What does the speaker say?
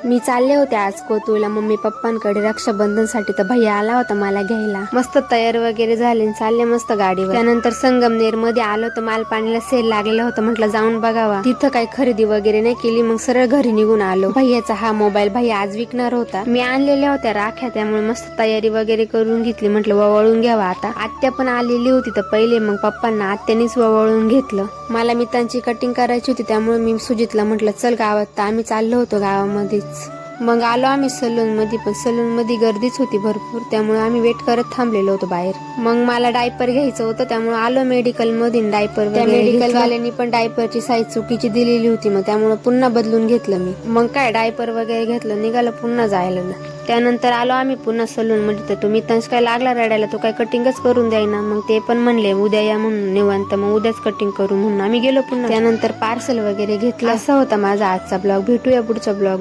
मी चालले होते आज कोतुळला मम्मी पप्पांकडे रक्षाबंधनसाठी, तर भैया आला होता मला घ्यायला. मस्त तयार वगैरे झाले, चालले मस्त गाडीवर. त्यानंतर संगमनेर मध्ये आलो तर मालपाणीला सेल लागलेला होता, म्हटलं जाऊन बघावा. तिथं काही खरेदी वगैरे नाही केली, मग सरळ घरी निघून आलो. भैयाचा हा मोबाईल भैया आज विकणार होता. मी आणलेल्या होत्या राख्या, त्यामुळे मस्त तयारी वगैरे करून घेतली. म्हटलं वळून घ्यावा आता. आत्या पण आलेली होती तर पहिले मग पप्पांना आत्यानीच वळून घेतलं. मला मितांची कटिंग करायची होती, त्यामुळे मी सुजितला म्हटलं चल गावात. तर आम्ही चाललो होतो गावामध्येच. मग आलो आम्ही सलून मध्ये, पण सलून मध्ये गर्दीच होती भरपूर, त्यामुळे आम्ही वेट करत थांबलेलो होतो बाहेर. मग मला डायपर घ्यायचं होतं, त्यामुळे आलो मेडिकल मधून डायपर. त्या मेडिकल वाल्यांनी पण डायपरची साईज चुकीची दिलेली होती, मग त्यामुळे पुन्हा बदलून घेतलं मी. मग काय डायपर वगैरे घेतलं, निघालं पुन्हा जायला. त्यानंतर आलो आम्ही पुन्हा सलून मध्ये. तर तुम्ही काय लागला रडायला, तो काय कटिंगच करून द्यायना. मग ते पण म्हणले उद्या या म्हणून निवांत, मग उद्याच कटिंग करू म्हणून आम्ही गेलो पुन्हा. त्यानंतर पार्सल वगैरे घेतलं. असा होता माझा आजचा ब्लॉग. भेटूया पुढच्या ब्लॉग.